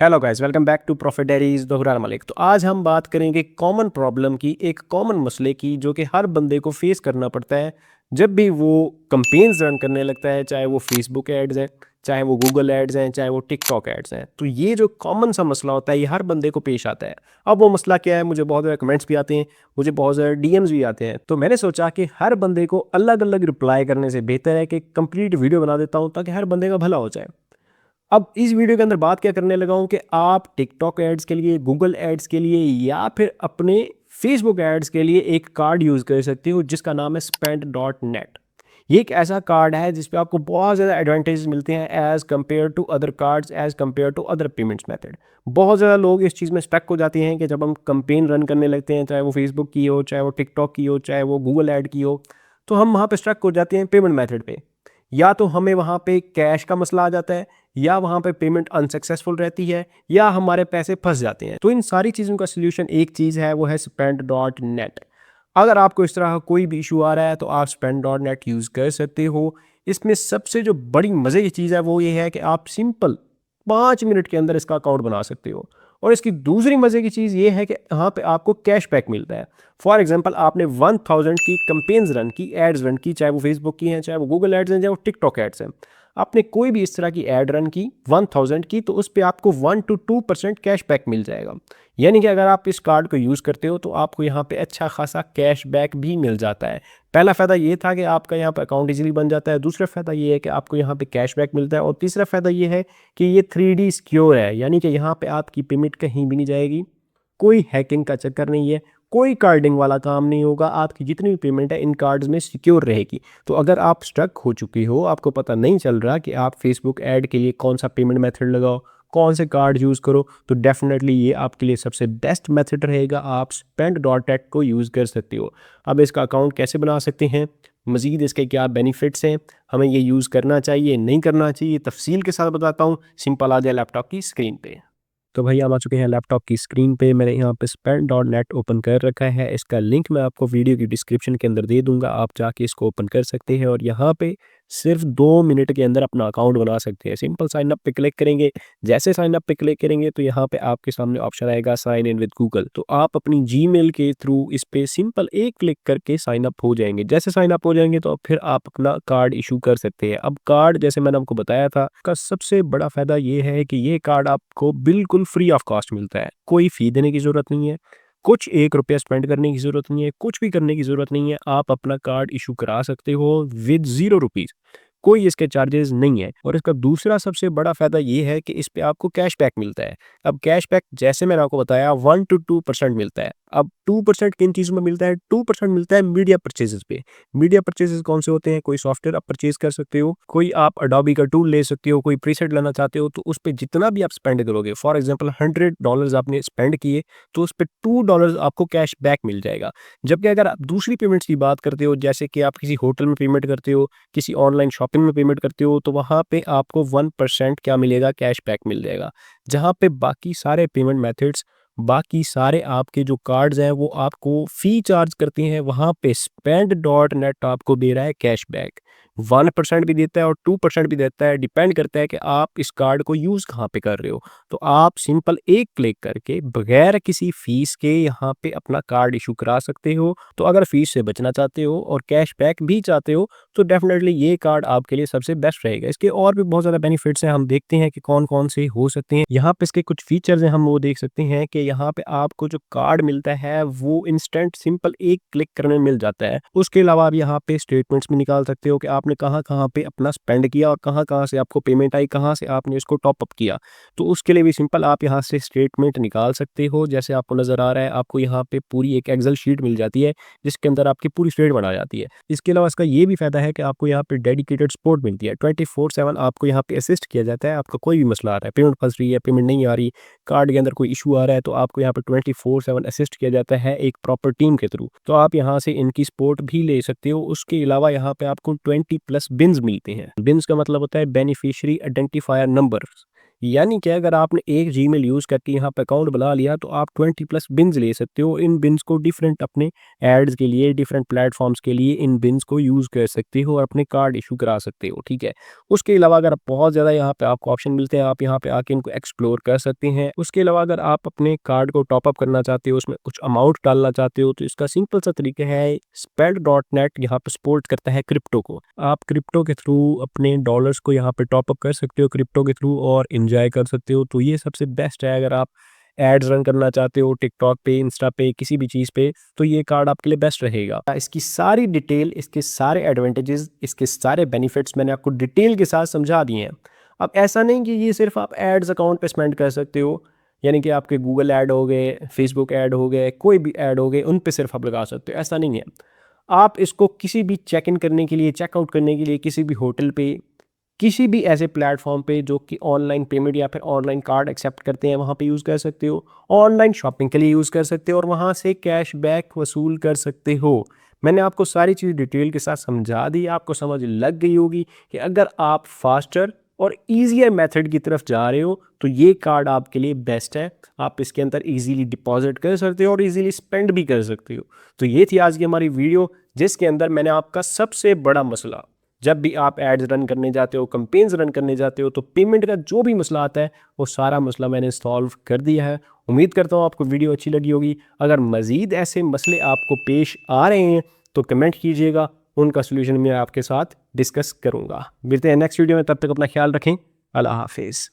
Hello guys, welcome back to profit diaries दोहरार मलिक। तो आज हम बात करेंगे कॉमन प्रॉब्लम की, एक कॉमन मसले की जो कि हर बंदे को फेस करना पड़ता है जब भी वो कंपेन्स रन करने लगता है, चाहे वो फेसबुक एड्स हैं, चाहे वो गूगल एड्स हैं, चाहे वो टिकटॉक एड्स हैं। तो ये जो कॉमन सा मसला होता है ये हर बंदे को पेश आता है। अब वो मसला क्या है, मुझे बहुत ज़्यादा कमेंट्स भी आते हैं, मुझे बहुत ज़्यादा डीएम्स भी आते हैं। तो मैंने सोचा कि हर बंदे को अलग अलग रिप्लाई करने से बेहतर है कि कंप्लीट वीडियो बना देता हूँ ताकि हर बंदे का भला हो जाए। अब इस वीडियो के अंदर बात क्या करने लगा हूं कि आप टिकटॉक एड्स के लिए, गूगल एड्स के लिए या फिर अपने फेसबुक एड्स के लिए एक कार्ड यूज़ कर सकते हो जिसका नाम है spend.net। ये एक ऐसा कार्ड है जिस पे आपको बहुत ज़्यादा एडवांटेजेस मिलते हैं as compare to other cards, as compare to other payments method. बहुत ज़्यादा लोग इस चीज़ में स्टक हो जाते हैं कि जब हम कंपेन रन करने लगते हैं, चाहे वो फेसबुक की हो, चाहे वो टिकटॉक की हो, चाहे वो गूगल ऐड की हो, तो हम वहाँ पे स्टक हो जाते हैं पेमेंट मेथड पे। या तो हमें वहाँ पे कैश का मसला आ जाता है, या वहाँ पे पेमेंट अनसक्सेसफुल रहती है, या हमारे पैसे फंस जाते हैं। तो इन सारी चीज़ों का सलूशन एक चीज़ है, वो है spend.net। अगर आपको इस तरह का कोई भी इशू आ रहा है तो आप spend.net यूज़ कर सकते हो। इसमें सबसे जो बड़ी मज़े की चीज़ है वो ये है कि आप सिंपल 5 मिनट के अंदर इसका अकाउंट बना सकते हो। और इसकी दूसरी मज़े की चीज़ ये है कि यहाँ पे आपको कैशबैक मिलता है। फॉर एग्जांपल, आपने 1000 की कंपेन्स रन की, एड्स रन की, चाहे वो फेसबुक की हैं, चाहे वो गूगल एड्स हैं, चाहे वो टिकटॉक एड्स हैं। आपने कोई भी इस तरह की एड रन की 1000 की, तो उस पे आपको 1 to 2% कैशबैक मिल जाएगा। यानी कि अगर आप इस कार्ड को यूज़ करते हो तो आपको यहाँ पे अच्छा खासा कैशबैक भी मिल जाता है। पहला फ़ायदा ये था कि आपका यहाँ पे अकाउंट इजीली बन जाता है। दूसरा फ़ायदा ये है कि आपको यहाँ पे कैशबैक मिलता है। और तीसरा फ़ायदा ये है कि ये 3D सिक्योर है, यानी कि यहाँ पे आपकी पेमेंट कहीं भी नहीं जाएगी। कोई हैकिंग का चक्कर नहीं है, कोई कार्डिंग वाला काम नहीं होगा। आपकी जितनी भी पेमेंट है इन कार्ड्स में सिक्योर रहेगी। तो अगर आप स्टक हो चुके हो, आपको पता नहीं चल रहा कि आप फेसबुक ऐड के लिए कौन सा पेमेंट मेथड लगाओ, कौन से कार्ड यूज़ करो, तो डेफिनेटली ये आपके लिए सबसे बेस्ट मेथड रहेगा। आप spend.net को यूज़ कर सकते हो। अब इसका अकाउंट कैसे बना सकते हैं, मज़ीद इसके क्या बेनिफिट्स हैं, हमें ये यूज़ करना चाहिए नहीं करना चाहिए, तफसील के साथ बताता हूँ। सिंपल आ जाए लैपटॉप की स्क्रीन पे। तो भैया हम आ चुके हैं लैपटॉप की स्क्रीन पे। मैंने यहाँ पे spend.net ओपन कर रखा है। इसका लिंक मैं आपको वीडियो की डिस्क्रिप्शन के अंदर दे दूंगा, आप जाके इसको ओपन कर सकते हैं और यहाँ पे सिर्फ 2 मिनट के अंदर अपना अकाउंट बना सकते हैं। सिंपल साइन अप पे क्लिक करेंगे। जैसे साइन अप पे क्लिक करेंगे तो यहाँ पे आपके सामने ऑप्शन आएगा साइन इन विद गूगल। तो आप अपनी जीमेल के थ्रू इस पे सिंपल एक क्लिक करके साइन अप हो जाएंगे। जैसे साइन अप हो जाएंगे तो फिर आप अपना कार्ड इशू कर सकते हैं। अब कार्ड जैसे मैंने आपको बताया था, का सबसे बड़ा फायदा ये है कि ये कार्ड आपको बिल्कुल फ्री ऑफ कॉस्ट मिलता है। कोई फी देने की जरूरत नहीं है, कुछ 1 रुपया स्पेंड करने की जरूरत नहीं है, कुछ भी करने की जरूरत नहीं है। आप अपना कार्ड इशू करा सकते हो विद 0 रुपीज। कोई इसके चार्जेस नहीं है। और इसका दूसरा सबसे बड़ा फायदा ये है कि इस पे आपको कैशबैक मिलता है। अब कैशबैक जैसे मैंने आपको बताया 1 to 2% मिलता है। अब 2% किन चीज़ों में मिलता है? 2% मिलता है मीडिया परचेजेस पे। मीडिया परचेजेस कौन से होते हैं? कोई सॉफ्टवेयर आप परचेज कर सकते हो, कोई आप अडोबी का टूल ले सकते हो, कोई प्रीसेट लेना चाहते हो, तो उस पे जितना भी आप स्पेंड करोगे, फॉर एग्जांपल $100 आपने स्पेंड किए, तो उस पे $2 आपको कैश बैक मिल जाएगा। जबकि अगर आप दूसरी पेमेंट्स की बात करते हो, जैसे कि आप किसी होटल में पेमेंट करते हो, किसी ऑनलाइन शॉपिंग में पेमेंट करते हो, तो वहाँ पे आपको 1% क्या मिलेगा? कैश बैक मिल जाएगा। जहाँ पे बाकी सारे पेमेंट मेथड्स, बाकी सारे आपके जो कार्ड्स हैं वो आपको फ़ी चार्ज करते हैं, वहाँ पे spend.net आपको दे रहा है कैशबैक। 1% भी देता है और 2% भी देता है, डिपेंड करता है कि आप इस कार्ड को यूज़ कहाँ पे कर रहे हो। तो आप सिंपल एक क्लिक करके बगैर किसी फ़ीस के यहाँ पे अपना कार्ड इशू करा सकते हो। तो अगर फ़ीस से बचना चाहते हो और कैशबैक भी चाहते हो तो डेफ़िनेटली ये कार्ड आपके लिए सबसे बेस्ट रहेगा। इसके और भी बहुत ज़्यादा बेनिफिट्स हैं, हम देखते हैं कि कौन-कौन से हो सकते हैं। यहाँ पे इसके कुछ फीचर्स हैं, हम वो देख सकते हैं कि यहाँ पे आपको जो कार्ड मिलता है वो इंस्टेंट सिंपल एक क्लिक करने में मिल जाता है। उसके अलावा आप यहाँ पे स्टेटमेंट्स भी निकाल सकते हो कि आपने कहाँ-कहाँ पे अपना स्पेंड किया और कहाँ-कहाँ से आपको पेमेंट आई, कहाँ से आपने इसको टॉप अप किया। तो उसके लिए भी सिंपल आप यहाँ से स्टेटमेंट निकाल सकते हो। जैसे आपको नज़र आ रहा है, आपको यहाँ पे पूरी एक एक्सेल शीट मिल जाती है जिसके अंदर आपकी पूरी स्टेटमेंट आ जाती है। इसके अलावा इसका ये भी फ़ायदा है कि आपको यहाँ पे डेडिकेटेड सपोर्ट मिलती है। 24/7 आपको यहाँ पे असिस्ट किया जाता है। आपका कोई भी मसला आ रहा है, पेमेंट फँस रही है, पेमेंट नहीं आ रही, कार्ड के अंदर कोई इशू आ रहा है, तो आपको यहाँ पे 24/7 असिस्ट किया जाता है एक प्रॉपर टीम के थ्रू। तो आप यहाँ से इनकी सपोर्ट भी ले सकते हो। उसके अलावा यहाँ पे आपको 20+ बिन्स मिलते हैं। बिन्स का मतलब होता है बेनिफिशियरी आइडेंटिफायर नंबर। यानी कि अगर आपने एक जीमेल यूज़ करके यहाँ पे अकाउंट बना लिया तो आप 20+ बिन्स ले सकते हो। इन बिन्स को डिफरेंट अपने एड्स के लिए, डिफरेंट प्लेटफॉर्म्स के लिए इन बिन्स को यूज़ कर सकते हो और अपने कार्ड इशू करा सकते हो, ठीक है। उसके अलावा अगर बहुत ज़्यादा यहाँ पे आपको ऑप्शन मिलते हैं, आप यहाँ पे आके इनको एक्सप्लोर कर सकते हैं। उसके अलावा अगर आप अपने कार्ड को टॉपअप करना चाहते हो, उसमें कुछ अमाउंट डालना चाहते हो, तो इसका सिंपल सा तरीका है, Speld.net यहाँ पे सपोर्ट करता है क्रिप्टो को। आप क्रिप्टो के थ्रू अपने डॉलर्स को यहाँ पे टॉपअप कर सकते हो क्रिप्टो के थ्रू और एंजॉय कर सकते हो। तो ये सबसे बेस्ट है अगर आप एड्स रन करना चाहते हो टिकटॉक पे, इंस्टा पे, किसी भी चीज़ पे, तो ये कार्ड आपके लिए बेस्ट रहेगा। इसकी सारी डिटेल, इसके सारे एडवांटेजेस, इसके सारे बेनिफिट्स मैंने आपको डिटेल के साथ समझा दिए हैं। अब ऐसा नहीं कि ये सिर्फ आप एड्स अकाउंट पे स्पेंड कर सकते हो, यानी कि आपके गूगल ऐड हो गए, फेसबुक ऐड हो गए, कोई भी ऐड हो गए, उन पे सिर्फ आप लगा सकते हो, ऐसा नहीं है। आप इसको किसी भी चेक इन करने के लिए, चेकआउट करने के लिए, किसी भी होटल पे, किसी भी ऐसे प्लेटफॉर्म पे जो कि ऑनलाइन पेमेंट या फिर ऑनलाइन कार्ड एक्सेप्ट करते हैं, वहाँ पे यूज़ कर सकते हो। ऑनलाइन शॉपिंग के लिए यूज़ कर सकते हो और वहाँ से कैशबैक वसूल कर सकते हो। मैंने आपको सारी चीज़ डिटेल के साथ समझा दी, आपको समझ लग गई होगी कि अगर आप फास्टर और ईजियर मेथड की तरफ जा रहे हो तो ये कार्ड आपके लिए बेस्ट है। आप इसके अंदर इजीली डिपॉजिट कर सकते हो और इजीली स्पेंड भी कर सकते हो। तो ये थी आज की हमारी वीडियो, जिसके अंदर मैंने आपका सबसे बड़ा मसला, जब भी आप एड्स रन करने जाते हो, कंपेन्स रन करने जाते हो, तो पेमेंट का जो भी मसला आता है वो सारा मसला मैंने सॉल्व कर दिया है। उम्मीद करता हूँ आपको वीडियो अच्छी लगी होगी। अगर मज़ीद ऐसे मसले आपको पेश आ रहे हैं तो कमेंट कीजिएगा, उनका सोल्यूशन मैं आपके साथ डिस्कस करूँगा। मिलते हैं नेक्स्ट वीडियो में, तब तक अपना ख्याल रखें। अल्लाह हाफिज़।